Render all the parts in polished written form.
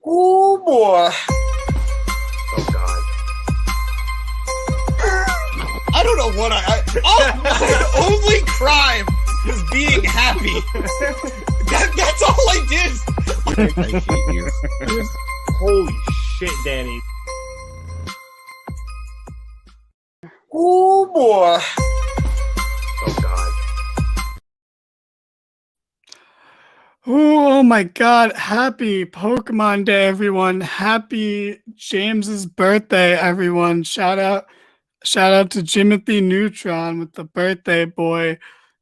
Oh boy. Oh God. I don't know what my only crime was being happy. That's all I did. I hate you. Holy shit, Danny. Oh boy. Oh God. Oh my God. Happy Pokemon Day, everyone. Happy James's birthday, everyone. Shout out to Jimothy Neutron with the birthday boy.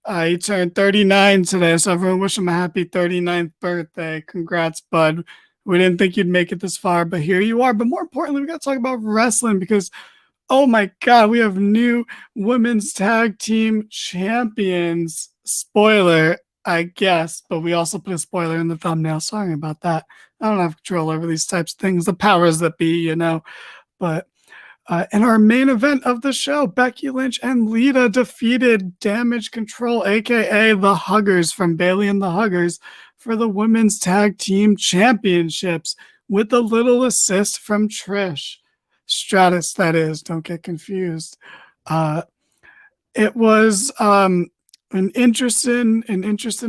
He turned 39 today, so everyone wish him a happy 39th birthday. Congrats, bud. We didn't think you'd make it this far, but here you are. But more importantly, we got to talk about wrestling because, oh my God, we have new women's tag team champions. Spoiler, I guess, but we also put a spoiler in the thumbnail. Sorry about that. I don't have control over these types of things, the powers that be, you know. But in our main event of the show, Becky Lynch and Lita defeated Damage Control, aka the Huggers from Bailey and the Huggers, for the women's tag team championships with a little assist from Trish Stratus. That is, don't get confused. It was an interesting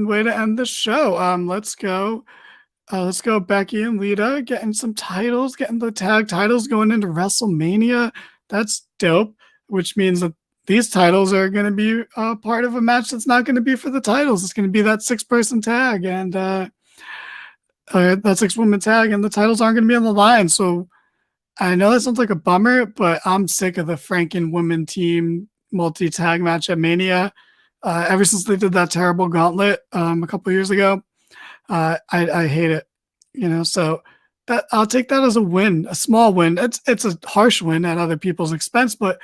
way to end the show. Let's go Becky and Lita getting some titles, getting the tag titles going into WrestleMania. That's dope, which means that these titles are going to be part of a match that's not going to be for the titles. It's going to be that 6-person tag and that 6-woman tag, and the titles aren't going to be on the line. So I know that sounds like a bummer, but I'm sick of the Franken women team multi-tag match at Mania. Ever since they did that terrible gauntlet a couple years ago. I hate it, you know, so that I'll take that as a win, a small win. It's a harsh win at other people's expense, but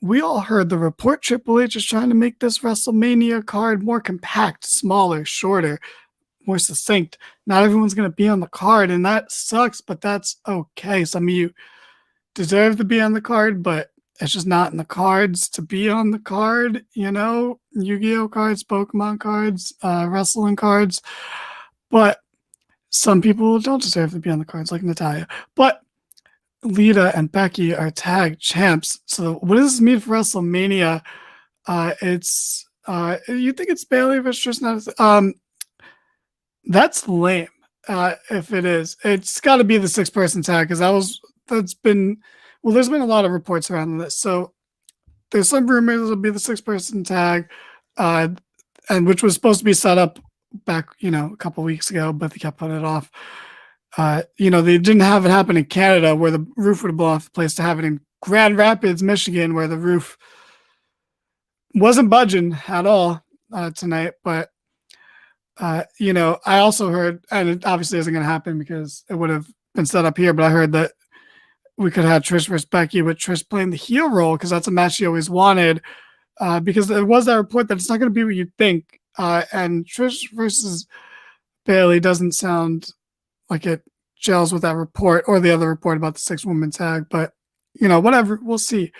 we all heard the report. Triple H is trying to make this WrestleMania card more compact, smaller, shorter, more succinct. Not everyone's going to be on the card, and that sucks, but that's okay. Some of you deserve to be on the card, but it's just not in the cards to be on the card, you know, Yu-Gi-Oh cards, Pokemon cards, wrestling cards. But some people don't deserve to be on the cards, like Natalya. But Lita and Becky are tag champs. So what does this mean for WrestleMania? It's you think it's Bailey versus Trish? That's lame. If it is, it's got to be the 6-person tag because there's been a lot of reports around this. So there's some rumors it'll be the 6-person tag, and which was supposed to be set up back, you know, a couple weeks ago, but they kept putting it off. You know, they didn't have it happen in Canada where the roof would have blown off the place, to have it in Grand Rapids, Michigan, where the roof wasn't budging at all tonight. But you know, I also heard, and it obviously isn't going to happen because it would have been set up here, but I heard that we could have Trish versus Becky with Trish playing the heel role because that's a match she always wanted. Because there was that report that it's not going to be what you think. And Trish versus Bailey doesn't sound like it gels with that report or the other report about the 6-woman tag, but you know, whatever, we'll see.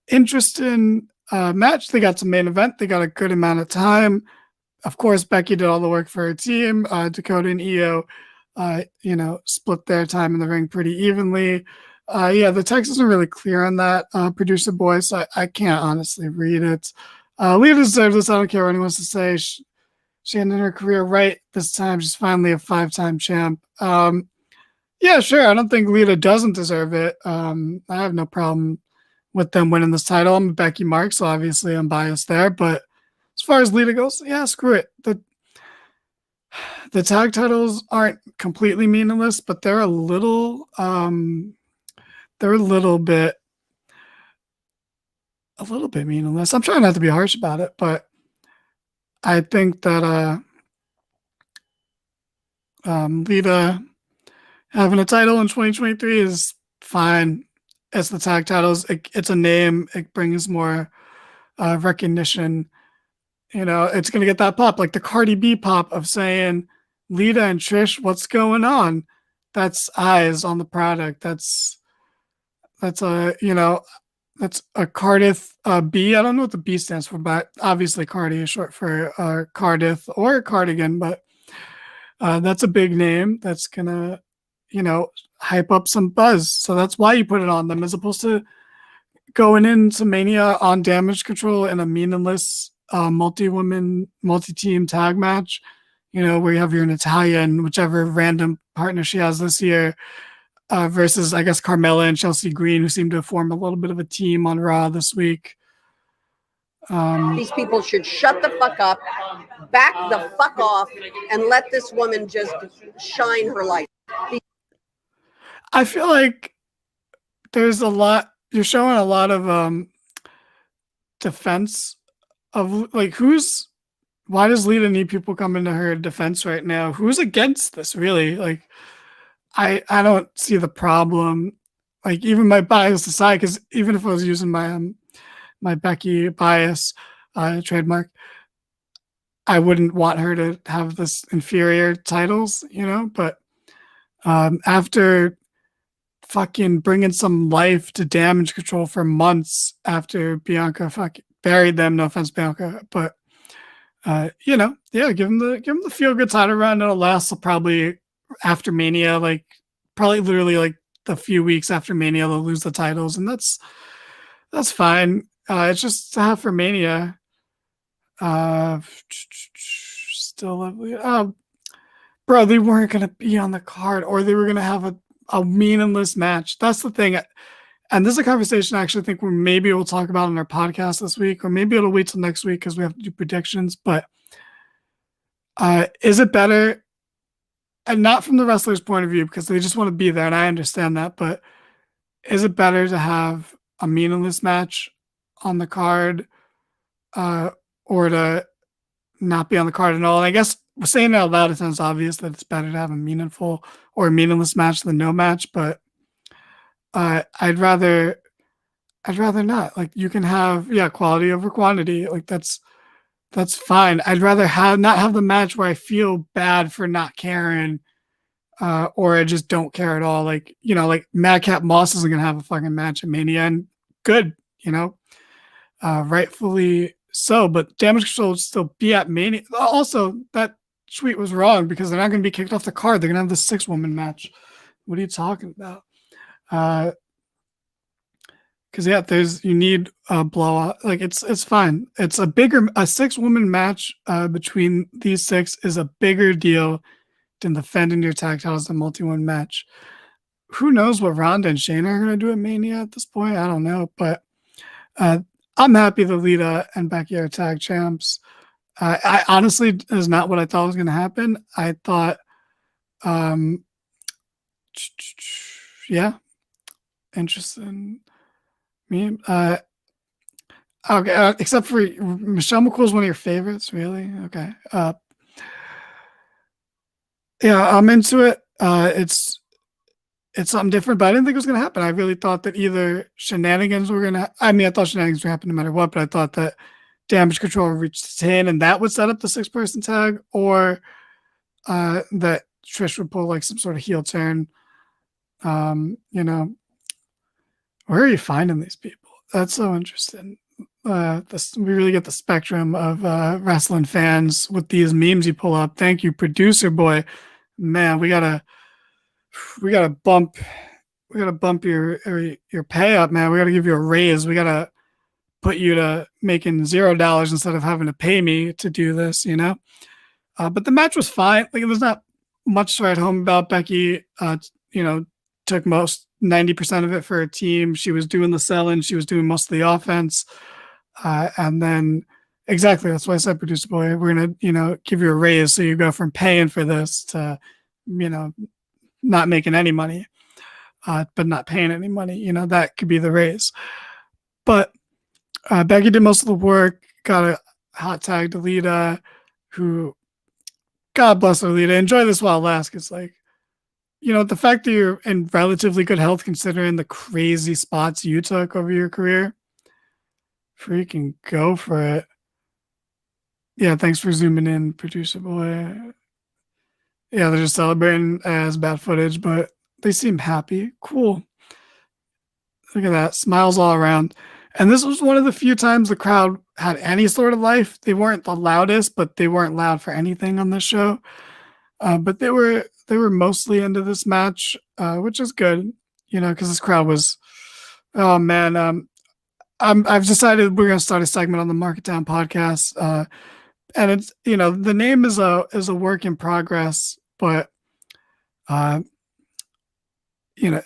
Interesting match. They got some main event. They got a good amount of time. Of course, Becky did all the work for her team. Dakota and Io, you know, split their time in the ring pretty evenly. Yeah, the text isn't really clear on that, producer boy, so I can't honestly read it. Lita deserves this. I don't care what anyone wants to say. She ended her career right this time. She's finally a 5-time champ. Yeah, sure. I don't think Lita doesn't deserve it. I have no problem with them winning this title. I'm a Becky Mark, so obviously I'm biased there. But as far as Lita goes, yeah, screw it. The tag titles aren't completely meaningless, but they're a little bit meaningless. I'm trying not to be harsh about it, but I think that Lita having a title in 2023 is fine. It's the tag titles. It's a name. It brings more recognition. You know, it's going to get that pop, like the Cardi B pop of saying, Lita and Trish, what's going on? That's eyes on the product. That's a, you know, that's a Cardiff B. I don't know what the B stands for, but obviously Cardi is short for Cardiff or cardigan, but that's a big name that's going to hype up some buzz. So that's why you put it on them, as opposed to going into Mania on Damage Control in a meaningless multi-woman, multi-team tag match, where you have your Natalia and whichever random partner she has this year, versus, I guess, Carmella and Chelsea Green, who seem to form a little bit of a team on Raw this week. These people should shut the fuck up, back the fuck off, and let this woman just shine her light. I feel like there's a lot, you're showing a lot of defense of, like, why does Lita need people coming to her defense right now? Who's against this, really? Like, I don't see the problem. Like, even my bias aside, because even if I was using my Becky bias trademark, I wouldn't want her to have this inferior titles, but after fucking bringing some life to Damage Control for months after Bianca fucking buried them, no offense, Bianca, but give them the feel good title run. It'll last probably after Mania, like probably literally like the few weeks after Mania, they'll lose the titles, and that's fine. It's just to have for Mania. Still lovely. Bro, they weren't gonna be on the card, or they were gonna have a meaningless match. That's the thing. And this is a conversation I actually think maybe we'll talk about on our podcast this week, or maybe it'll wait till next week because we have to do predictions. But is it better? And not from the wrestler's point of view, because they just want to be there, and I understand that. But is it better to have a meaningless match on the card, or to not be on the card at all? And I guess saying it out loud, it sounds obvious that it's better to have a meaningful or a meaningless match than no match. But I'd rather not. Like, you can have quality over quantity. Like, that's fine. I'd rather not have the match where I feel bad for not caring, or I just don't care at all. Like, like Madcap Moss isn't gonna have a fucking match at Mania, and good, rightfully so. But Damage Control would still be at Mania. Also, that tweet was wrong, because they're not gonna be kicked off the card. They're gonna have the 6-woman match. What are you talking about? Because you need a blowout. Like, it's fine. It's a 6-woman match between these 6 is a bigger deal than defending your tag titles in a multi-woman match. Who knows what Ronda and Shayna are gonna do at Mania at this point? I don't know, but I'm happy that Lita and Becky are tag champs. I honestly is not what I thought was gonna happen. I thought, interesting. Me, okay. Except for Michelle McCool's one of your favorites, really. Okay. I'm into it. It's something different, but I didn't think it was gonna happen. I really thought that either shenanigans were gonna. I mean, I thought shenanigans would happen no matter what, but I thought that Damage Control would reach 10, and that would set up the 6-person tag, or that Trish would pull like some sort of heel turn. Where are you finding these people? That's so interesting. We really get the spectrum of wrestling fans with these memes you pull up. Thank you, producer boy. Man, we gotta bump your pay up, man. We gotta give you a raise. We gotta put you to making $0 instead of having to pay me to do this, But the match was fine. Like, there's not much to write home about. Becky, took 90% of it for her team. She was doing the selling. She was doing most of the offense. And then, exactly, that's why I said, producer boy, we're going to, give you a raise. So you go from paying for this to, not making any money, but not paying any money. That could be the raise. But Becky did most of the work, got a hot tag to Lita, who, God bless her, Lita. Enjoy this while it lasts. It's like, the fact that you're in relatively good health considering the crazy spots you took over your career, freaking go for it. Yeah, thanks for zooming in, producer boy. Yeah, they're just celebrating as bad footage, but they seem happy. Cool. Look at that. Smiles all around. And this was one of the few times the crowd had any sort of life. They weren't the loudest, but they weren't loud for anything on this show. But they were mostly into this match, which is good, because this crowd was. Oh man, I've decided we're gonna start a segment on the Mark It Down podcast, and it's the name is a work in progress, but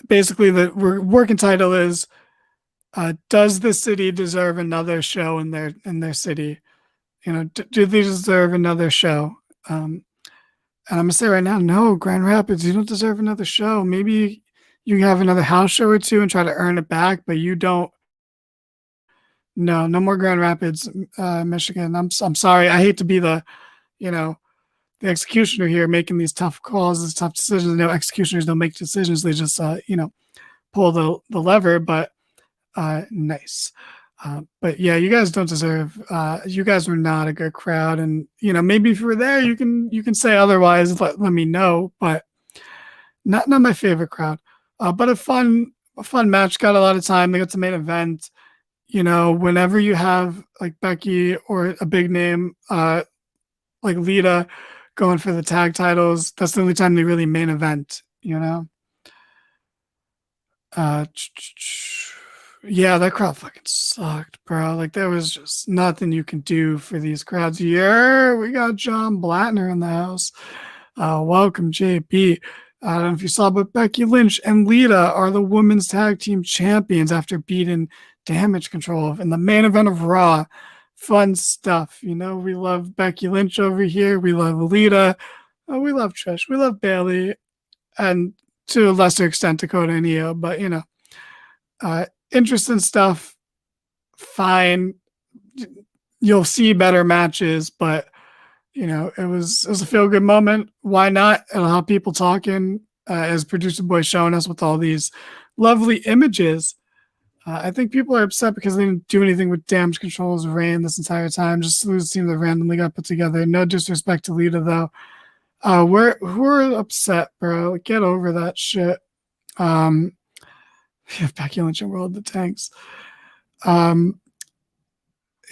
basically the working title is does the city deserve another show in their city? Do they deserve another show? And I'm gonna say right now, no, Grand Rapids, you don't deserve another show. Maybe you have another house show or two and try to earn it back, but you don't. No more Grand Rapids, Michigan. I'm sorry. I hate to be the executioner here, making these tough calls, these tough decisions. No, executioners don't make decisions; they just pull the lever. But nice. But yeah, you guys don't deserve. You guys were not a good crowd, and maybe if you were there, you can say otherwise. Let me know. But not my favorite crowd. But a fun match. Got a lot of time. They got the main event. Whenever you have like Becky or a big name like Lita going for the tag titles, that's the only time they really main event. Yeah, that crowd fucking sucked, bro. Like there was just nothing you can do for these crowds. Yeah, we got John Blattner in the house. Welcome, JP. I don't know if you saw, but Becky Lynch and Lita are the women's tag team champions after beating Damage Control in the main event of Raw. Fun stuff. We love Becky Lynch over here. We love Lita. We love Trish. We love Bailey. And to a lesser extent, Dakota and Io. But, interesting stuff. Fine. You'll see better matches, but it was a feel-good moment. Why not? It'll have people talking, as Producer Boy showing us with all these lovely images. I think people are upset because they didn't do anything with Damage Control's reign this entire time. Just lose a team that randomly got put together. No disrespect to Lita, though. We're upset, bro. Get over that shit. Becky Lynch and World of the Tanks.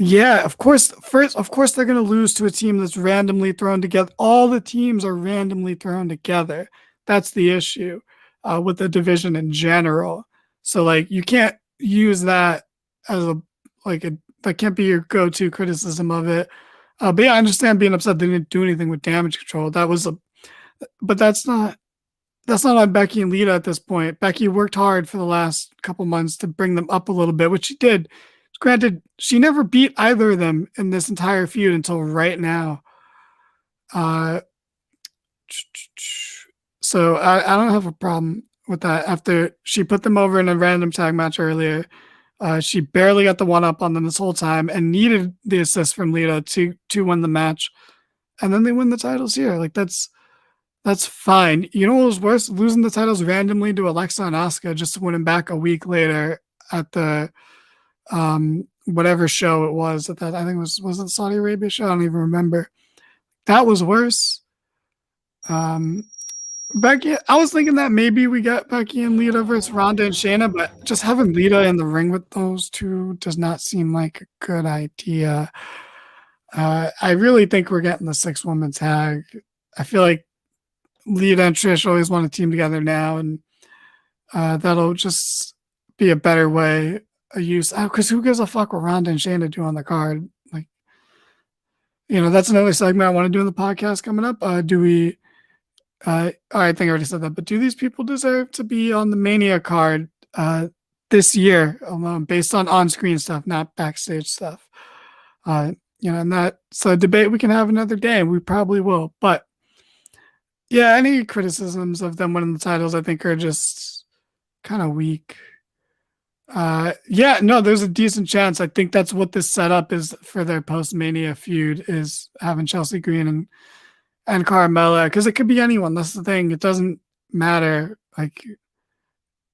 Yeah, of course. Of course, they're going to lose to a team that's randomly thrown together. All the teams are randomly thrown together. That's the issue with the division in general. So, you can't use that as that can't be your go-to criticism of it. But yeah, I understand being upset they didn't do anything with Damage Control. But that's not on Becky and Lita at this point. Becky worked hard for the last couple months to bring them up a little bit, which she did. Granted, she never beat either of them in this entire feud until right now. So I don't have a problem with that. After she put them over in a random tag match earlier, she barely got the one up on them this whole time and needed the assist from Lita to win the match. And then they win the titles here. That's fine. You know what was worse? Losing the titles randomly to Alexa and Asuka just to win them back a week later at the whatever show it was. I think it was it the Saudi Arabia show? I don't even remember. That was worse. Becky, I was thinking that maybe we got Becky and Lita versus Ronda and Shayna, but just having Lita in the ring with those two does not seem like a good idea. I really think we're getting the 6-woman tag. I feel like Lita and Trish always want to team together now, and that'll just be a better way of use. Because who gives a fuck what Ronda and Shayna do on the card? That's another segment I want to do in the podcast coming up. Do we? I think I already said that, but do these people deserve to be on the Mania card this year alone, based on on-screen stuff, not backstage stuff? And that's a debate we can have another day, and we probably will. But yeah, any criticisms of them winning the titles, I think, are just kind of weak. There's a decent chance. I think that's what this setup is for their post-Mania feud, is having Chelsea Green and Carmella, because it could be anyone. That's the thing. It doesn't matter.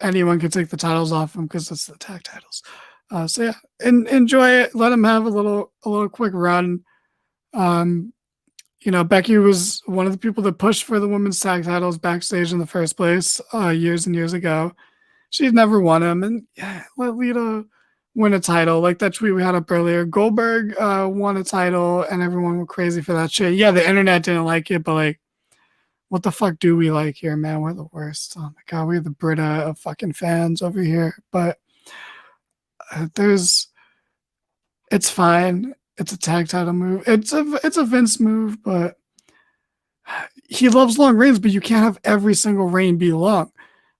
Anyone can take the titles off them because it's the tag titles. So yeah, enjoy it. Let them have a little quick run. Becky was one of the people that pushed for the women's tag titles backstage in the first place years and years ago. She's never won them, and yeah, let Lita win a title. Like that tweet we had up earlier, Goldberg won a title and everyone went crazy for that shit. Yeah, the internet didn't like it, but what the fuck do we like here, man? We're the worst. Oh my god, we're the Brita of fucking fans over here. But it's fine. It's a tag title move. It's a Vince move, but he loves long reigns, but you can't have every single reign be long.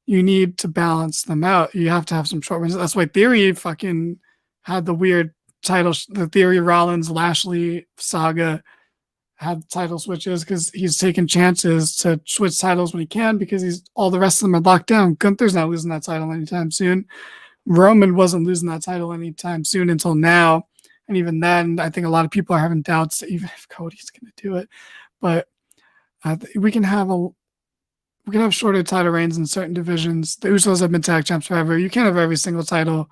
You need to balance them out. You have to have some short reigns. That's why Theory fucking had the weird title, the Theory Rollins Lashley saga had title switches because he's taking chances to switch titles when he can because all the rest of them are locked down. Gunther's not losing that title anytime soon. Roman wasn't losing that title anytime soon until now. And even then, I think a lot of people are having doubts that even if Cody's going to do it. But we can have shorter title reigns in certain divisions. The Usos have been tag champs forever. You can't have every single title.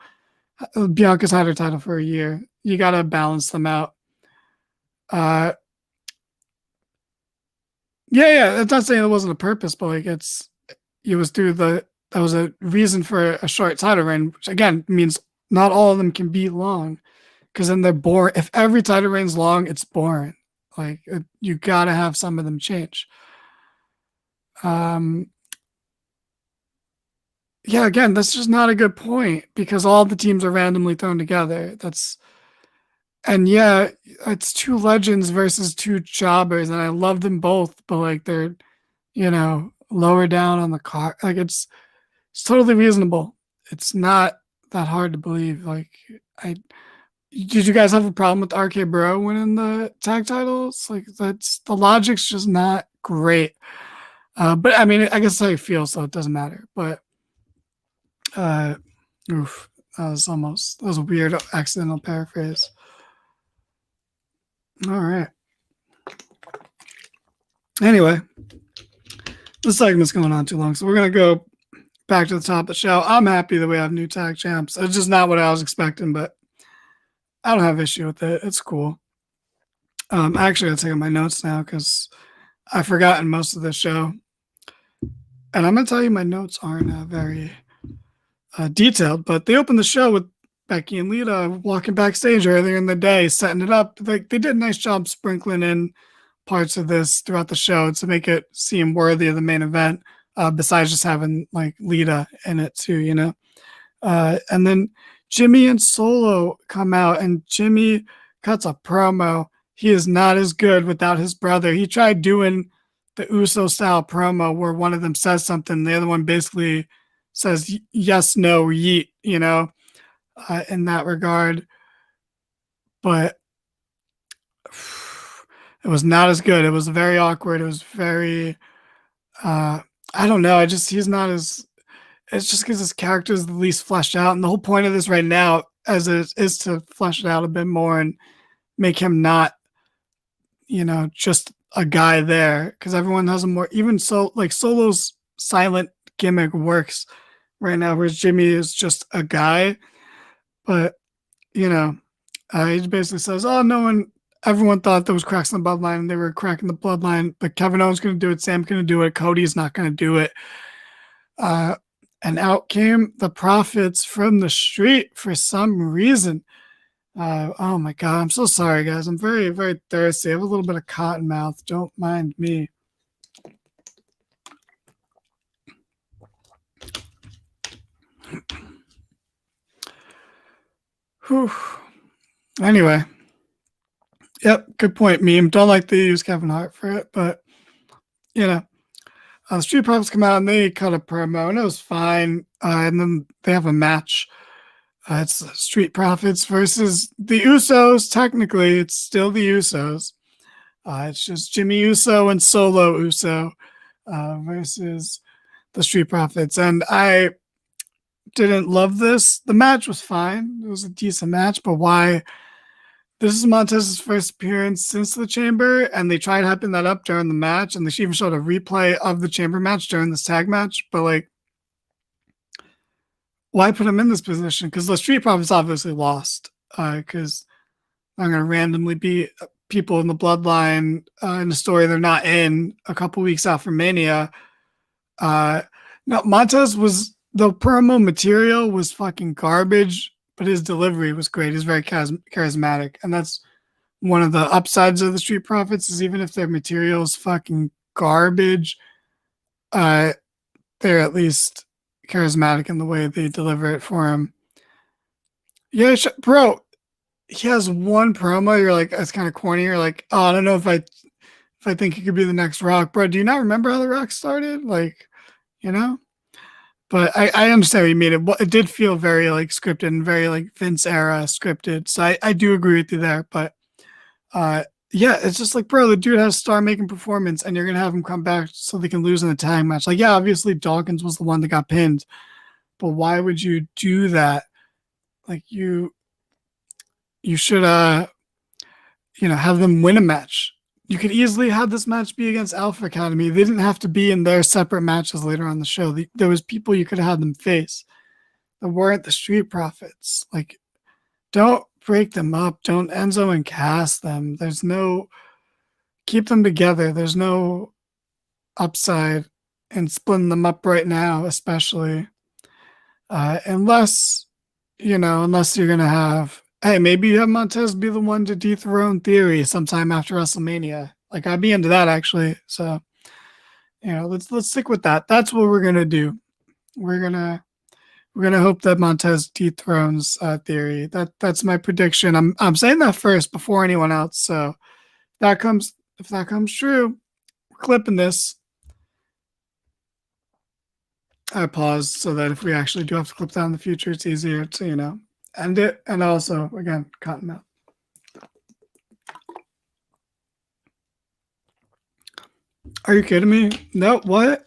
Bianca's had her title for a year. You got to balance them out. Yeah. It's not saying it wasn't a purpose, but like that was a reason for a short title reign, which again means not all of them can be long, because then they're boring. If every title reign's long, it's boring. Like you got to have some of them change. Yeah, again, that's just not a good point because all the teams are randomly thrown together. And yeah, it's two legends versus two jobbers, and I love them both, but like they're, lower down on the card. Like it's totally reasonable. It's not that hard to believe. Like did you guys have a problem with RK Bro winning the tag titles? Like the logic's just not great. But I mean, I guess that's how you feel, so it doesn't matter. But that was a weird accidental paraphrase. All right. Anyway, this segment's going on too long, so we're gonna go back to the top of the show. I'm happy that we have new tag champs. It's just not what I was expecting, but I don't have issue with it. It's cool. Actually, I'll take out my notes now because I've forgotten most of the show. And I'm going to tell you my notes aren't very detailed, but they opened the show with Becky and Lita walking backstage earlier in the day, setting it up. Like they did a nice job sprinkling in parts of this throughout the show to make it seem worthy of the main event, besides just having like Lita in it too, and then Jimmy and Solo come out, and Jimmy cuts a promo. He is not as good without his brother. He tried doing the Uso style promo where one of them says something, the other one basically says yes, no, yeet, in that regard. But it was not as good. It was very awkward. It was very, I don't know. He's not as, it's just because his character is the least fleshed out. And the whole point of this right now is to flesh it out a bit more and make him not, just a guy there, because everyone has a more, even so, like Solo's silent gimmick works right now, whereas Jimmy is just a guy. But, he basically says, oh, everyone thought there was cracks in the bloodline and they were cracking the bloodline, but Kevin Owens going to do it, Sam's going to do it, Cody's not going to do it. And out came the Prophets from the street for some reason. Oh my God, I'm so sorry, guys. I'm very, very thirsty. I have a little bit of cotton mouth. Don't mind me. Whew. Anyway. Yep, good point, meme. Don't like to use Kevin Hart for it, but, the Street Profits come out and they cut a promo, and it was fine. And then they have a match. It's Street Profits versus the Usos. Technically, it's still the Usos. It's just Jimmy Uso and Solo Uso versus the Street Profits. And I didn't love this. The match was fine. It was a decent match, but why? This is Montez's first appearance since the Chamber, and they tried hyping that up during the match, and they even showed a replay of the Chamber match during this tag match. But like, why put him in this position? Because the Street Profits obviously lost. Because I'm going to randomly beat people in the bloodline in a story they're not in a couple weeks out from Mania. No, Montez the promo material was fucking garbage, but his delivery was great. He's very charismatic. And that's one of the upsides of the Street Profits, is even if their material is fucking garbage, they're at least charismatic in the way they deliver it for him. Yeah, bro, he has one promo. You're like, it's kind of corny. You're like, oh, I don't know if I think he could be the next Rock, bro. Do you not remember how the Rock started? Like, you know. But I understand what you mean. It did feel very like scripted and very like Vince era scripted. So I do agree with you there. But yeah, it's just like, bro, the dude has a star-making performance, and you're gonna have him come back so they can lose in the tag match. Like, yeah, obviously Dawkins was the one that got pinned, but why would you do that? Like, you should have them win a match. You could easily have this match be against Alpha Academy. They didn't have to be in their separate matches later on the show. There was people you could have them face that weren't the Street Profits. Like, don't break them up. Don't Enzo and Cass them. Keep them together. There's no upside in splitting them up right now, especially unless you're going to have, hey, maybe you have Montez be the one to dethrone Theory sometime after WrestleMania. Like, I'd be into that, actually. So, let's stick with that. That's what we're gonna do. We're gonna hope that Montez dethrones Theory. That's my prediction. I'm saying that first before anyone else. So, if that comes true, we're clipping this. I paused so that if we actually do have to clip that in the future, it's easier to end it, and also, again, cotton mouth. Are you kidding me? No, what?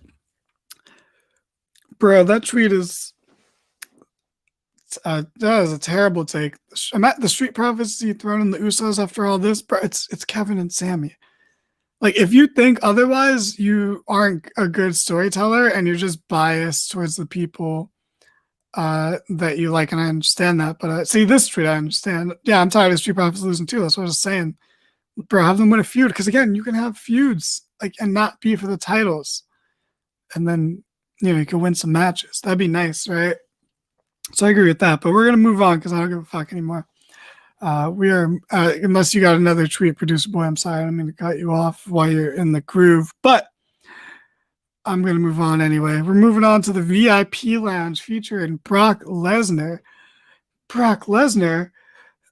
Bro, that tweet is that is a terrible take. I'm at the Street Profits dethroning the Usos after all this, bro. It's Kevin and Sammy. Like, if you think otherwise, you aren't a good storyteller, and you're just biased towards the people that you like, and I understand that. But see, this tweet, I understand. Yeah, I'm tired of Street Profits losing too. That's what I was saying. Bro, have them win a feud, because again, you can have feuds and not be for the titles, and then you can win some matches. That'd be nice, right? So I agree with that. But we're gonna move on because I don't give a fuck anymore. We are unless you got another tweet, producer boy. I'm sorry, I'm gonna cut you off while you're in the groove, but I'm going to move on anyway. We're moving on to the VIP lounge featuring Brock Lesnar. Brock Lesnar,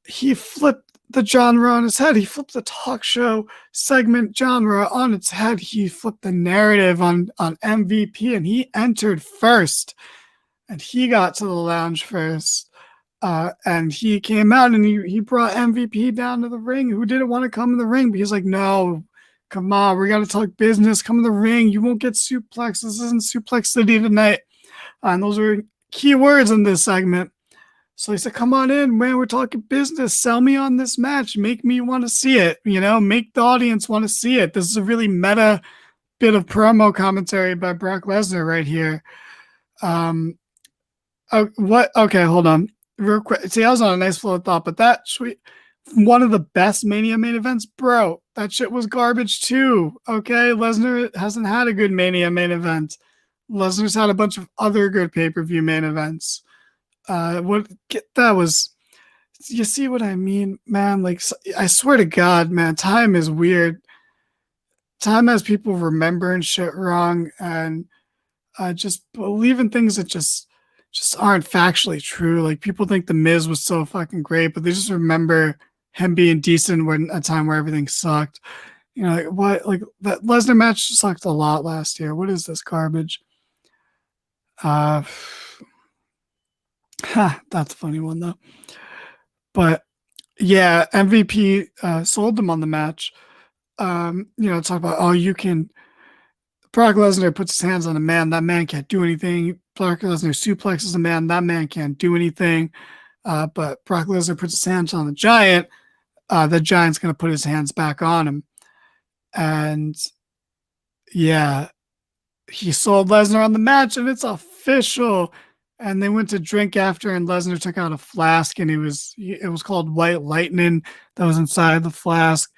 he flipped the genre on his head. He flipped the talk show segment genre on its head. He flipped the narrative on MVP, and he entered first. And he got to the lounge first. And he came out, and he brought MVP down to the ring, who didn't want to come in the ring, but he's like, no, come on, we got to talk business. Come in the ring. You won't get suplex. This isn't Suplex City tonight. And those were key words in this segment. So he said, come on in, man. We're talking business. Sell me on this match. Make me want to see it. Make the audience want to see it. This is a really meta bit of promo commentary by Brock Lesnar right here. What? Okay, hold on. Real quick. See, I was on a nice flow of thought, but that sweet. One of the best Mania main events, bro. That shit was garbage too. Okay, Lesnar hasn't had a good Mania main event. Lesnar's had a bunch of other good pay-per-view main events. You see what I mean, man? Like, I swear to God, man, time is weird. Time has people remembering shit wrong and just believing things that just aren't factually true. Like, people think The Miz was so fucking great, but they just remember him being decent when a time where everything sucked. Like, what? Like, that Lesnar match sucked a lot last year. What is this garbage? That's a funny one though. But yeah, MVP sold them on the match. Talk about, you can. Brock Lesnar puts his hands on a man. That man can't do anything. Brock Lesnar suplexes a man. That man can't do anything. But Brock Lesnar puts his hands on the Giant. The Giant's going to put his hands back on him. And yeah, he sold Lesnar on the match, and it's official. And they went to drink after, and Lesnar took out a flask, and it was called White Lightning that was inside the flask.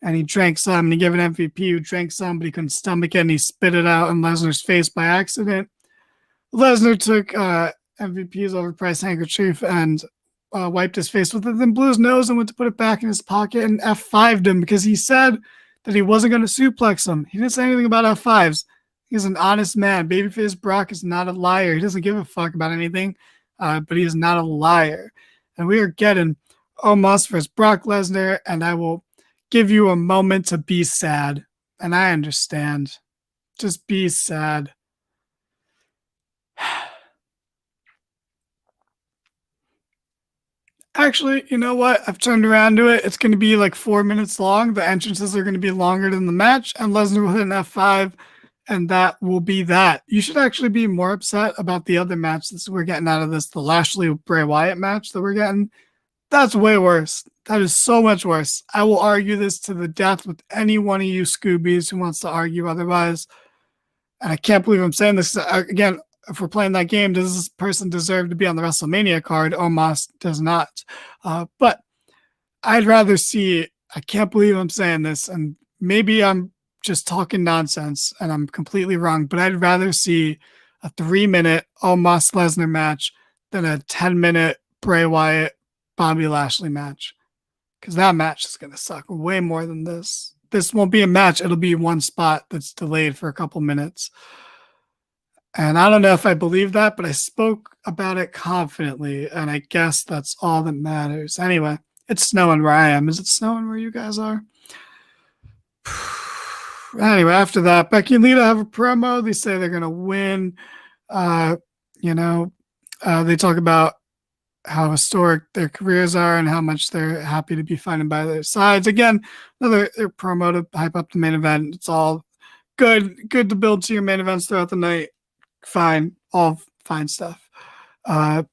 And he drank some, and he gave an MVP who drank some, but he couldn't stomach it, and he spit it out in Lesnar's face by accident. Lesnar took MVP's overpriced handkerchief and wiped his face with it, then blew his nose and went to put it back in his pocket and F5'd him because he said that he wasn't going to suplex him. He didn't say anything about F5s. He's an honest man. Babyface Brock is not a liar. He doesn't give a fuck about anything, but he is not a liar. And we are getting Omos versus Brock Lesnar, and I will give you a moment to be sad. And I understand. Just be sad. Actually, you know what? I've turned around to it. It's going to be like 4 minutes long. The entrances are going to be longer than the match, and Lesnar will hit an F5, and that will be that. You should actually be more upset about the other match that we're getting out of this, the Lashley Bray Wyatt match that we're getting. That's way worse. That is so much worse. I will argue this to the death with any one of you Scoobies who wants to argue otherwise. And I can't believe I'm saying this. Again, if we're playing that game, does this person deserve to be on the WrestleMania card? Omos does not. But I'd rather see, I can't believe I'm saying this, and maybe I'm just talking nonsense and I'm completely wrong, but I'd rather see a 3-minute Omos Lesnar match than a 10-minute Bray Wyatt Bobby Lashley match. Because that match is going to suck way more than this. This won't be a match. It'll be one spot that's delayed for a couple minutes. And I don't know if I believe that, but I spoke about it confidently, and I guess that's all that matters. Anyway, it's snowing where I am. Is it snowing where you guys are? Anyway, after that, Becky and Lita have a promo. They say they're going to win. They talk about how historic their careers are and how much they're happy to be fighting by their sides. Again, another promo to hype up the main event. It's all good to build to your main events throughout the night. Fine, all fine stuff. After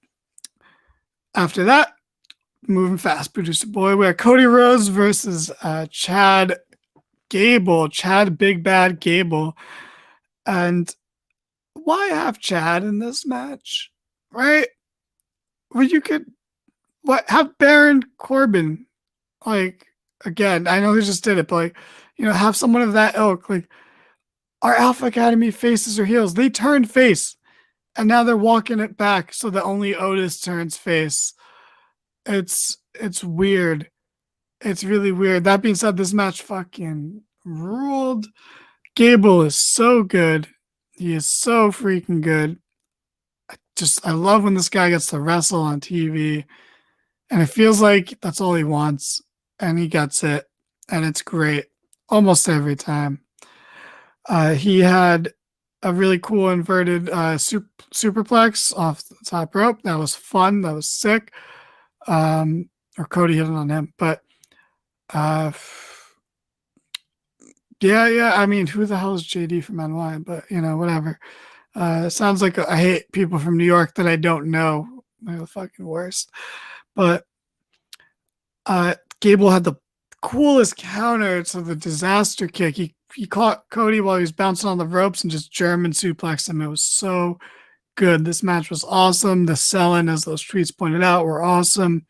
that, moving fast, producer boy, we have Cody Rhodes versus Chad Gable, Chad Big Bad Gable. And why have Chad in this match, right? Well, you could have Baron Corbin. Like, again, I know they just did it, but like, have someone of that ilk. Like, our Alpha Academy faces or heels. They turned face, and now they're walking it back so that only Otis turns face. It's weird. It's really weird. That being said, this match fucking ruled. Gable is so good. He is so freaking good. I love when this guy gets to wrestle on TV, and it feels like that's all he wants, and he gets it, and it's great almost every time. He had a really cool inverted superplex off the top rope. That was fun. That was sick. Or Cody hit it on him, but yeah. I mean, who the hell is JD from NY? But whatever. It sounds like I hate people from New York that I don't know. They're the fucking worst. But Gable had the coolest counter to the disaster kick. He caught Cody while he was bouncing on the ropes and just German suplexed him. It was so good. This match was awesome. The selling, as those tweets pointed out, were awesome.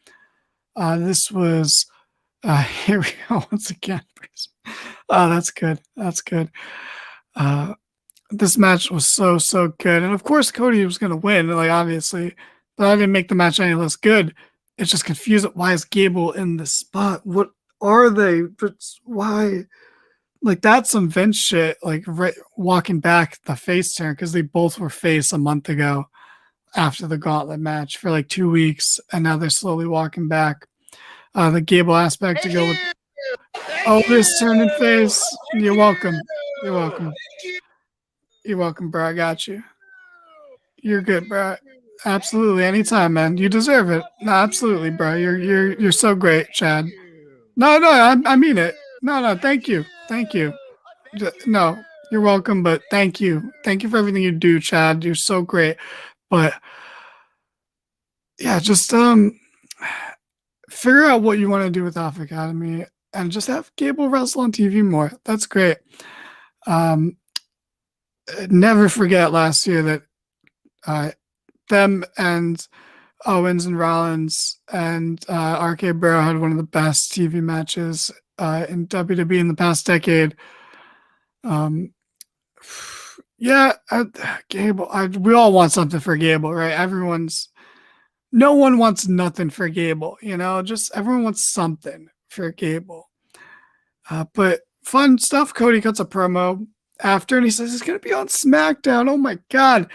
This was here we go once again. Oh, that's good. That's good. This match was so good, and of course Cody was going to win, like obviously, but I didn't make the match any less good. It's just confusing. Why is Gable in this spot? What are they? Why? Like, that's some Vince shit. Like, walking back the face turn, because they both were face a month ago after the Gauntlet match for like 2 weeks, and now they're slowly walking back. The Gable aspect to go with Otis turning face. You're welcome. You're welcome. You're welcome, bro. I got you. You're good, bro. Absolutely, anytime, man. You deserve it. No, absolutely, bro. You're so great, Chad. No, I mean it. No, thank you. No, you're welcome, but thank you. Thank you for everything you do, Chad. You're so great. But yeah, just figure out what you want to do with Alpha Academy and just have Gable wrestle on TV more. That's great. Never forget last year that them and Owens and Rollins and RK Bro had one of the best TV matches in WWE in the past decade. Gable. We all want something for Gable, right? No one wants nothing for Gable, just everyone wants something for Gable. But fun stuff. Cody cuts a promo after, and he says he's going to be on SmackDown. Oh my God.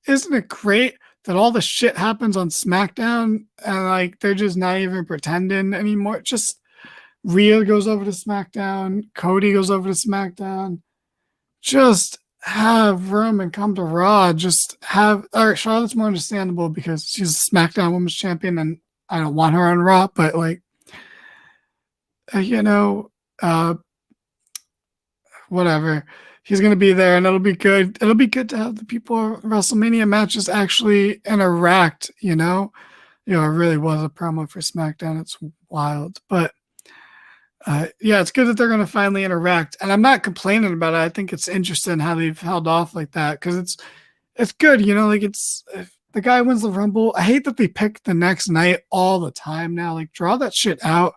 Isn't it great that all the shit happens on SmackDown and like they're just not even pretending anymore? Just Rhea goes over to SmackDown, Cody goes over to SmackDown. Just have Roman come to Raw. Just have, all right, Charlotte's more understandable because she's a SmackDown Women's Champion and I don't want her on Raw, but like, whatever. He's going to be there and it'll be good. It'll be good to have the people WrestleMania matches actually interact, you know? It really was a promo for SmackDown. It's wild. But yeah, it's good that they're going to finally interact. And I'm not complaining about it. I think it's interesting how they've held off like that because it's good, like if the guy wins the Rumble. I hate that they pick the next night all the time now. Like, draw that shit out,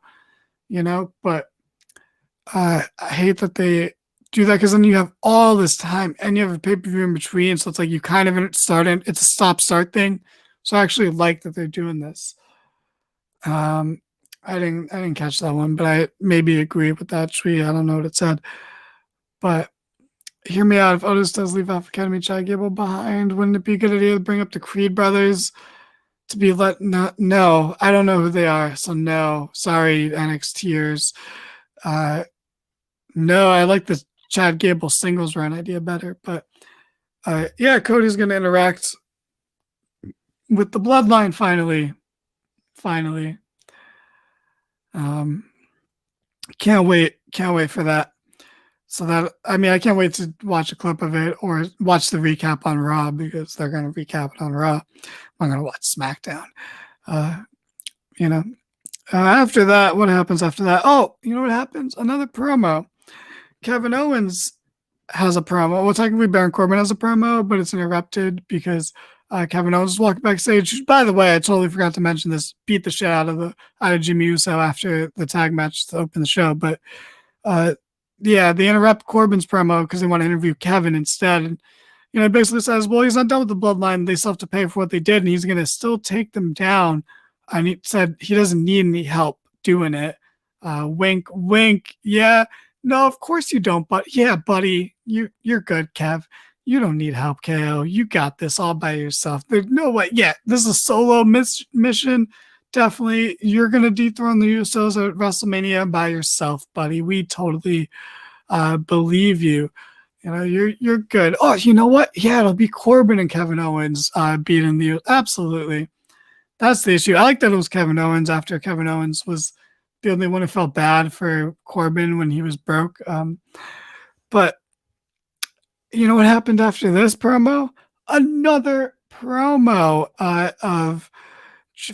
but I hate that they do that because then you have all this time and you have a pay-per-view in between. So it's like you kind of it's a stop-start thing. So I actually like that they're doing this. I didn't catch that one, but I maybe agree with that tweet. I don't know what it said. But hear me out. If Otis does leave Alpha Academy Chad Gable behind, wouldn't it be a good idea to bring up the Creed brothers to be no, I don't know who they are. So no, sorry, NXTers. No, I like the Chad Gable singles run idea better, but yeah, Cody's going to interact with the Bloodline finally. Can't wait for that. So that, I can't wait to watch a clip of it or watch the recap on Raw because they're going to recap it on Raw. I'm going to watch SmackDown. After that, what happens after that? Oh, you know what happens? Another promo. Kevin Owens has a promo. Well, technically Baron Corbin has a promo, but it's interrupted because Kevin Owens is walking backstage. By the way, I totally forgot to mention this. Beat the shit out of Jimmy Uso after the tag match to open the show. But yeah, they interrupt Corbin's promo because they want to interview Kevin instead. And it basically says, well, he's not done with the Bloodline. They still have to pay for what they did, and he's going to still take them down. And he said he doesn't need any help doing it. Wink, wink. Yeah. No, of course you don't, but yeah, buddy, you're good, Kev. You don't need help, KO. You got this all by yourself. There's no way. Yeah, this is a solo mission. Definitely, you're gonna dethrone the Usos at WrestleMania by yourself, buddy. We totally believe you. You're good. Oh, you know what? Yeah, it'll be Corbin and Kevin Owens beating the absolutely. That's the issue. I like that it was Kevin Owens after Kevin Owens was the only one who felt bad for Corbin when he was broke. But you know what happened after this promo? Another promo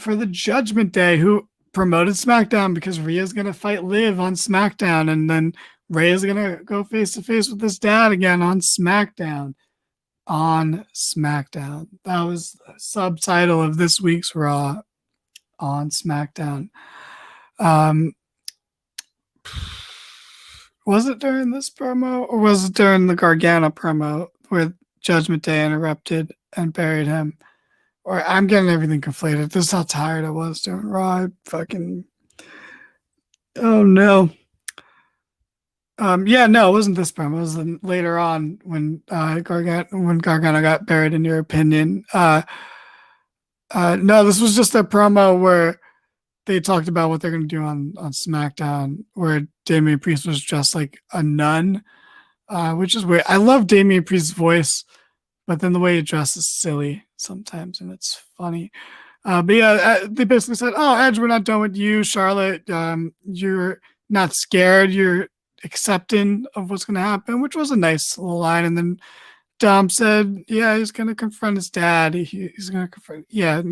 for the Judgment Day, who promoted SmackDown because Rhea's going to fight Liv on SmackDown. And then Rhea's going to go face-to-face with his dad again on SmackDown. That was the subtitle of this week's Raw, on SmackDown. Was it during this promo or was it during the Gargano promo where Judgment Day interrupted and buried him? Or I'm getting everything conflated. This is how tired I was during Raw. Oh no. Yeah, no, it wasn't this promo. It was later on when Gargano got buried, in your opinion. No, this was just a promo where they talked about what they're going to do on SmackDown, where Damian Priest was dressed like a nun, which is weird. I love Damian Priest's voice, but then the way he dresses is silly sometimes, and it's funny. But yeah, they basically said, oh, Edge, we're not done with you. Charlotte, you're not scared. You're accepting of what's going to happen, which was a nice little line. And then Dom said, yeah, he's going to confront his dad. He's going to confront, yeah,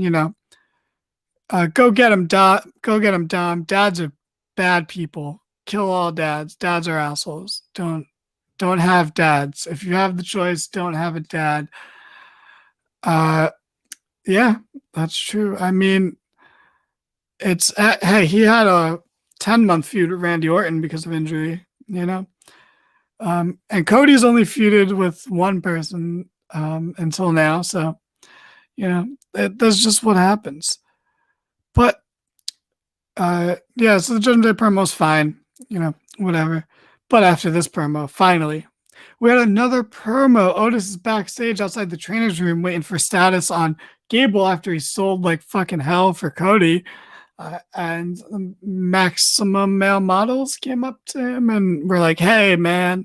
go get him, Dom. Go get him, Dom. Dads are bad people. Kill all dads. Dads are assholes. Don't have dads. If you have the choice, don't have a dad. Yeah, that's true. I mean, it's hey, he had a 10-month feud with Randy Orton because of injury, and Cody's only feuded with one person until now, so that's just what happens. But yeah, so the Judgment Day promo's fine, whatever. But after this promo, finally, we had another promo. Otis is backstage outside the trainer's room waiting for status on Gable after he sold like fucking hell for Cody. And Maximum Male Models came up to him and were like, "Hey, man,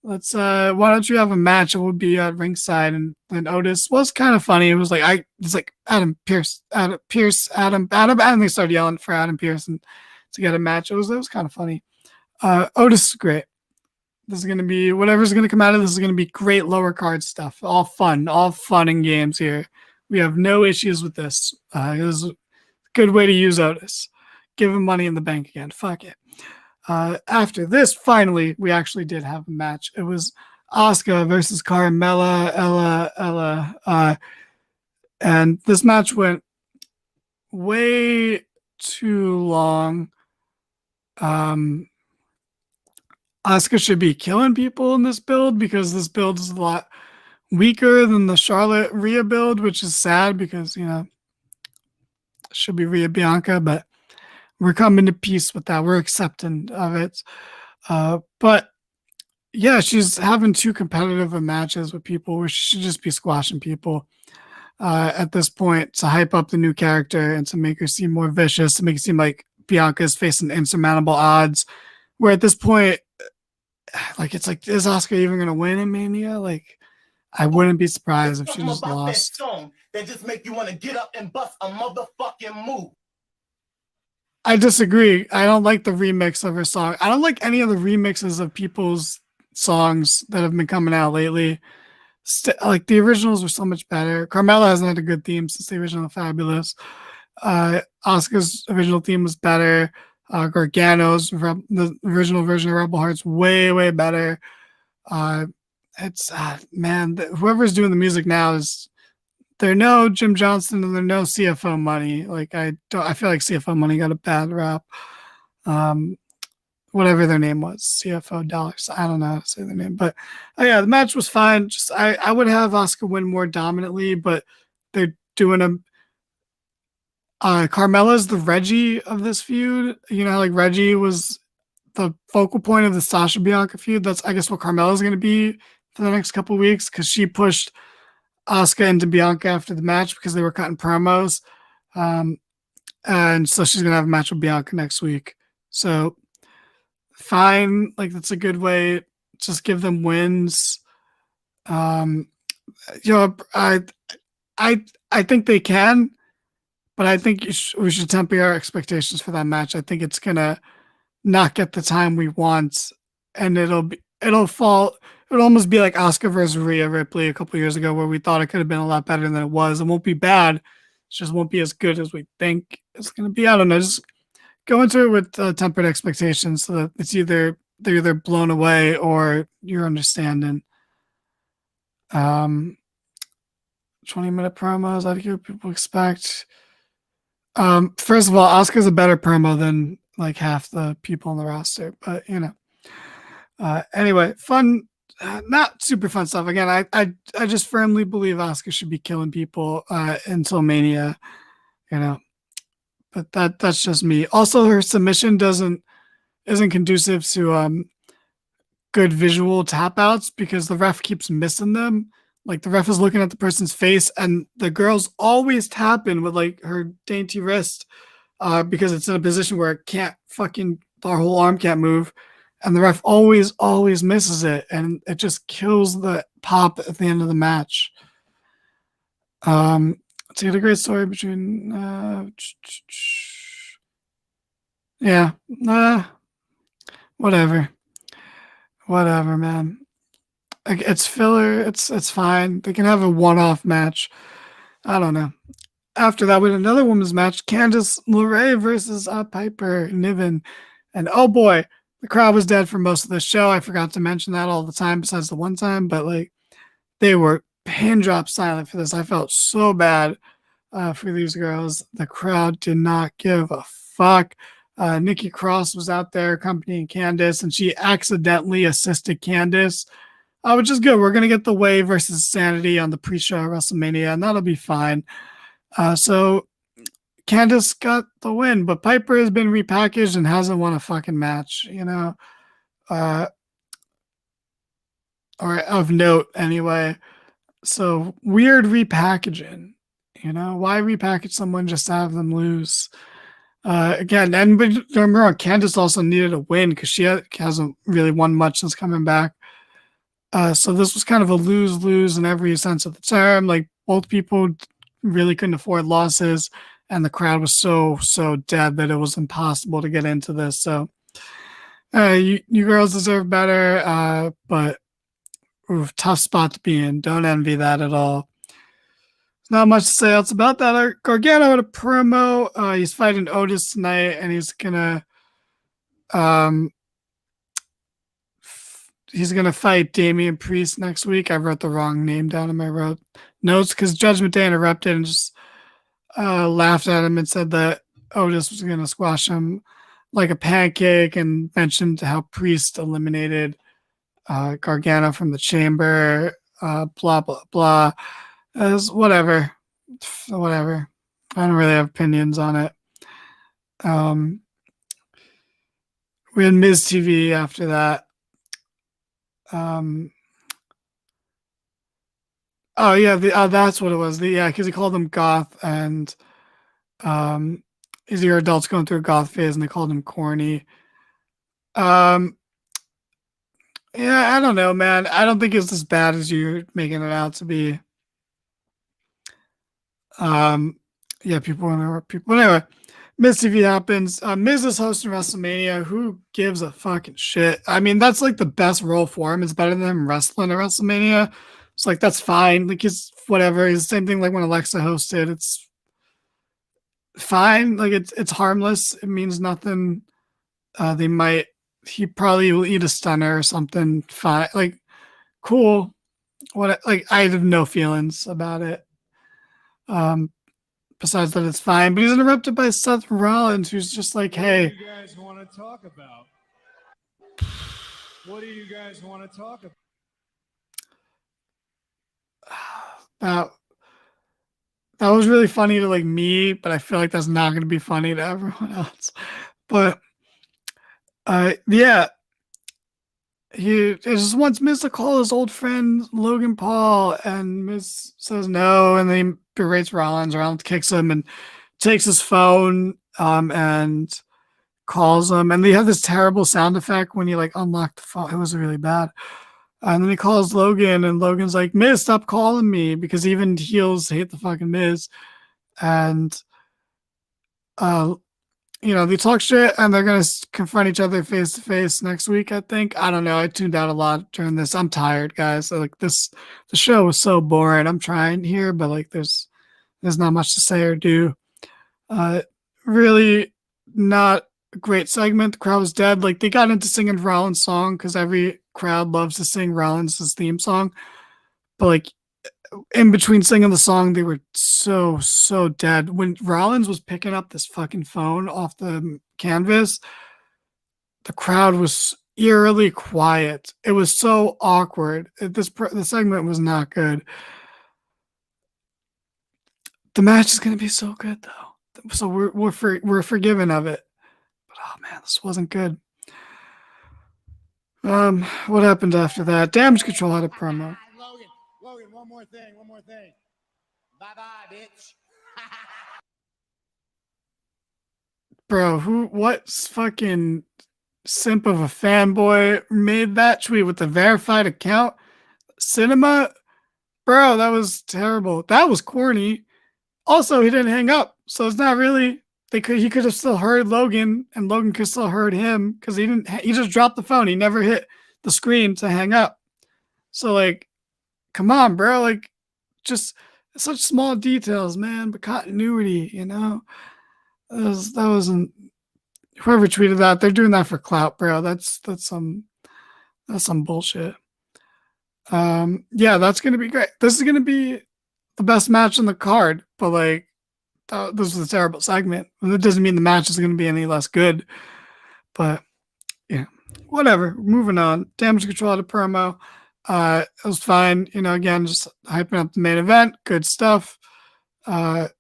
let's why don't you have a match? It would be at ringside." And Otis was kind of funny. It was like it's like Adam Pearce, and they started yelling for Adam Pearce and to get a match. It was kind of funny. Otis is great. This is gonna be whatever's gonna come out of this is gonna be great lower card stuff. All fun and games here. We have no issues with this. It was a good way to use Otis. Give him money in the bank again. Fuck it. After this, finally, we actually did have a match. It was Asuka versus Carmella, Ella. And this match went way too long. Asuka should be killing people in this build because this build is a lot weaker than the Charlotte Rhea build, which is sad because, it should be Rhea Bianca, but we're coming to peace with that. We're accepting of it. But yeah, she's having too competitive of matches with people where she should just be squashing people at this point to hype up the new character and to make her seem more vicious, to make it seem like Bianca's facing insurmountable odds. Where at this point, it's like, is Asuka even going to win in Mania? Like, I wouldn't be surprised if she just lost. That just make you want to get up and bust a motherfucking move. I disagree. I don't like the remix of her song. I don't like any of the remixes of people's songs that have been coming out lately. Like the originals were so much better. Carmella hasn't had a good theme since the original Fabulous. Asuka's original theme was better. Gargano's the original version of Rebel Heart's way better. It's man, whoever's doing the music now they're no Jim Johnston and they're no CFO Money. Like I feel like CFO Money got a bad rap. Whatever their name was, CFO Dollars. I don't know how to say their name, but yeah, the match was fine. Just I would have Asuka win more dominantly, but they're doing Carmella's the Reggie of this feud. Like Reggie was the focal point of the Sasha Bianca feud. That's, I guess, what Carmella's going to be for the next couple of weeks because she pushed Asuka into Bianca after the match because they were cutting promos. And so she's going to have a match with Bianca next week. So fine. Like, that's a good way. Just give them wins. I think they can. But I think we should temper our expectations for that match. I think it's gonna not get the time we want, and it'll almost be like Asuka versus Rhea Ripley a couple years ago, where we thought it could have been a lot better than it was. It won't be bad. It just won't be as good as we think it's gonna be. I don't know. Just go into it with tempered expectations, so that it's they're either blown away or you're understanding. 20-minute promos. I think what people expect. First of all, Asuka's a better promo than like half the people on the roster, but anyway, fun, not super fun stuff. Again, I just firmly believe Asuka should be killing people until Mania, but that's just me. Also, her submission isn't conducive to good visual tap outs because the ref keeps missing them. Like the ref is looking at the person's face and the girl's always tapping with like her dainty wrist because it's in a position where it can't our whole arm can't move. And the ref always misses it. And it just kills the pop at the end of the match. It's a great story between, whatever, man. It's filler. It's fine. They can have a one-off match. I don't know. After that, we had another women's match: Candice LeRae versus Piper Niven. And oh boy, the crowd was dead for most of the show. I forgot to mention that all the time, besides the one time. But like, they were pin drop silent for this. I felt so bad for these girls. The crowd did not give a fuck. Nikki Cross was out there accompanying Candice, and she accidentally assisted Candice. Which is good. We're going to get the Way versus Sanity on the pre-show WrestleMania, and that'll be fine. So Candice got the win, but Piper has been repackaged and hasn't won a fucking match. or of note anyway. So weird repackaging. Why repackage someone just to have them lose? Again, and but remember, Candice also needed a win because she hasn't really won much since coming back. So this was kind of a lose-lose in every sense of the term. Like both people really couldn't afford losses, and the crowd was so dead that it was impossible to get into this. So you girls deserve better, but tough spot to be in. Don't envy that at all. Not much to say else about that. Gargano had a promo. He's fighting Otis tonight, and he's gonna fight Damian Priest next week. I wrote the wrong name down in my notes because Judgment Day interrupted and just laughed at him and said that Otis was gonna squash him like a pancake, and mentioned how Priest eliminated Gargano from the chamber. Blah blah blah. Whatever. I don't really have opinions on it. We had Miz TV after that. That's what it was. Because he called him goth, and your adults going through a goth phase, and they called him corny. I don't know, man. I don't think it's as bad as you're making it out to be. People want to people. Anyway, Miz TV happens. Miz is hosting WrestleMania. Who gives a fucking shit? I mean, that's like the best role for him. It's better than him wrestling at WrestleMania. It's like, that's fine. Like, he's whatever. He's the same thing like when Alexa hosted. It's fine. Like, it's harmless. It means nothing. He probably will eat a stunner or something. Fine. Like, cool. I have no feelings about it. Besides that, it's fine. But he's interrupted by Seth Rollins, who's just like, hey. What do you guys want to talk about? What do you guys want to talk about? That was really funny to like me, but I feel like that's not going to be funny to everyone else. But he just wants Miz to call his old friend Logan Paul, and Miz says no, and then he berates Rollins. Rollins kicks him and takes his phone and calls him. And they have this terrible sound effect when you like unlock the phone. It was really bad. And then he calls Logan, and Logan's like, Miz, stop calling me, because even heels hate the fucking Miz. And they talk shit, and they're going to confront each other face to face next week, I think. I don't know. I tuned out a lot during this. I'm tired, guys. So, the show was so boring. I'm trying here, but like there's not much to say or do. Really not a great segment. The crowd was dead. Like, they got into singing Rollins' song because every crowd loves to sing Rollins' theme song. But like, in between singing the song, they were so dead. When Rollins was picking up this fucking phone off the canvas, the crowd was eerily quiet. It was so awkward. The segment was not good. The match is going to be so good, though. So we're forgiven of it. But oh man, this wasn't good. What happened after that? Damage Control had a promo. Logan, one more thing. Bye-bye, bitch. Bro, what fucking simp of a fanboy made that tweet with the verified account? Cinema? Bro, that was terrible. That was corny. Also, he didn't hang up, so it's not really. He could have still heard Logan, and Logan could still heard him, because he just dropped the phone. He never hit the screen to hang up. So like, come on, bro. Like, just such small details, man. But continuity, that wasn't. Whoever tweeted that, they're doing that for clout, bro. That's some bullshit. That's gonna be great. This is gonna be the best match on the card, but like, this was a terrible segment. It doesn't mean the match is gonna be any less good. But yeah, whatever. Moving on. Damage Control had a promo. It was fine. Again, just hyping up the main event. Good stuff. Again,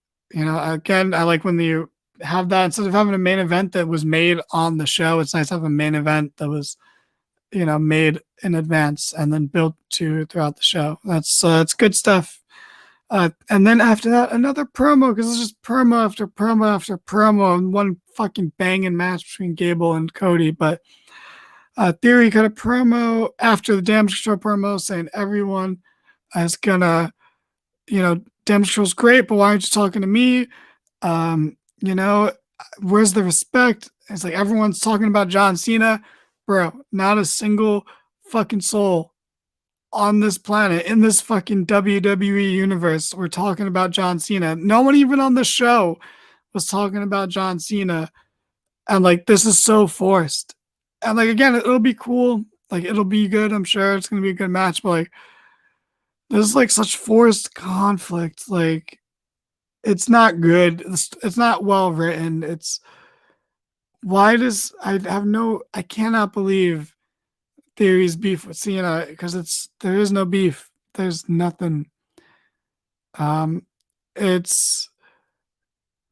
I like when you have that instead of having a main event that was made on the show. It's nice to have a main event that was, made in advance and then built to throughout the show. It's good stuff. And then after that, another promo, because it's just promo after promo after promo, and one fucking banging match between Gable and Cody. But Theory cut a promo after the Damage Control promo saying everyone is gonna, Damage Control's great, but why aren't you talking to me? Where's the respect? It's like everyone's talking about John Cena. Bro, not a single fucking soul on this planet, in this fucking WWE universe, we're talking about John Cena. No one even on the show was talking about John Cena. And like, this is so forced. And like, again, it'll be cool. Like, it'll be good. I'm sure it's going to be a good match. But like, there's like such forced conflict. Like, it's not good. It's not well written. I cannot believe Theory's beef with Cena, because there is no beef. There's nothing. It's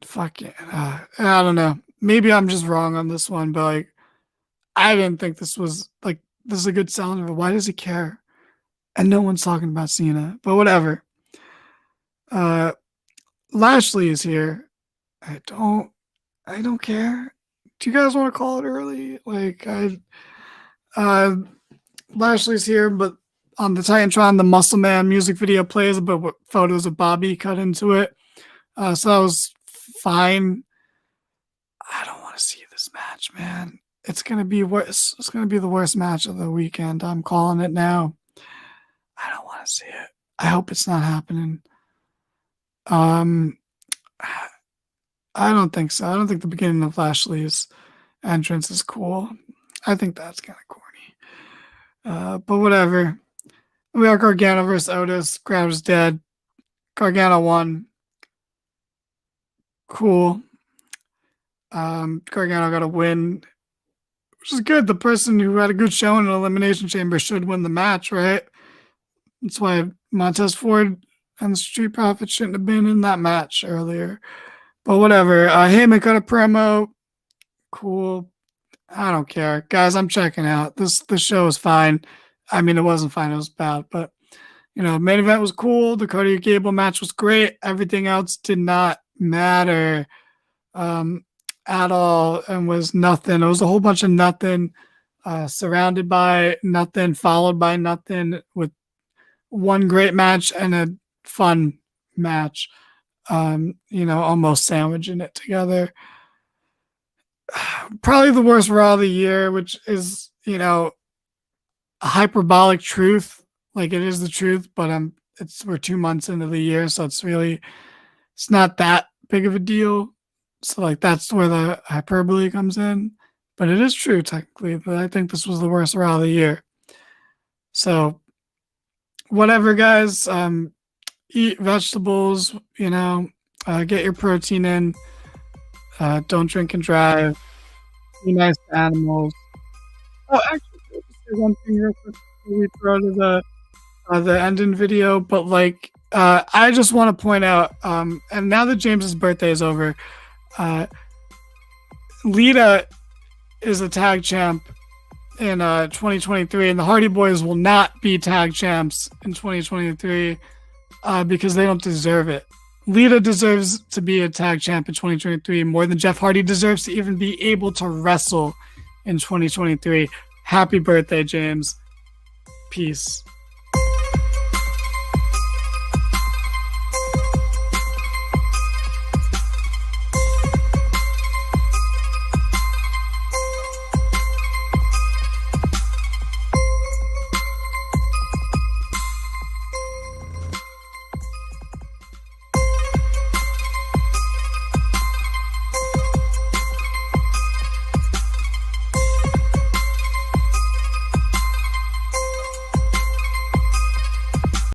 fucking, I don't know. Maybe I'm just wrong on this one, but like, I didn't think this was like, this is a good selling. But why does he care? And no one's talking about Cena, but whatever. Lashley is here. I don't care. Do you guys want to call it early? Like, Lashley's here, but on the Titantron, the Muscle Man music video plays, but with photos of Bobby cut into it. So that was fine. I don't want to see this match, man. It's gonna be worse. It's gonna be the worst match of the weekend. I'm calling it now. I don't want to see it. I hope it's not happening. I don't think so. I don't think the beginning of Lashley's entrance is cool. I think that's kind of corny. But whatever. We got Gargano versus Otis. Crowd is dead. Gargano won. Cool. Gargano got a win, which is good. The person who had a good show in an Elimination Chamber should win the match, right? That's why Montez Ford and the Street Profits shouldn't have been in that match earlier. But whatever. Heyman cut a promo. Cool. I don't care. Guys, I'm checking out. The show is fine. I mean, it wasn't fine. It was bad. But, main event was cool. The Cody Gable match was great. Everything else did not matter at all and was nothing. It was a whole bunch of nothing, surrounded by nothing, followed by nothing, with one great match and a fun match. Almost sandwiching it together. Probably the worst Raw of the year, which is, a hyperbolic truth. Like, it is the truth, but we're 2 months into the year, so it's not that big of a deal. So like, that's where the hyperbole comes in. But it is true, technically, that I think this was the worst Raw of the year. So whatever, guys. Eat vegetables, get your protein in. Don't drink and drive. Be nice to animals. Oh, actually, I'll just say one thing real quick before we throw to the ending video. But like, I just want to point out, and now that James's birthday is over, Lita is a tag champ in 2023, and the Hardy Boys will not be tag champs in 2023 because they don't deserve it. Lita deserves to be a tag champ in 2023 more than Jeff Hardy deserves to even be able to wrestle in 2023. Happy birthday, James. Peace.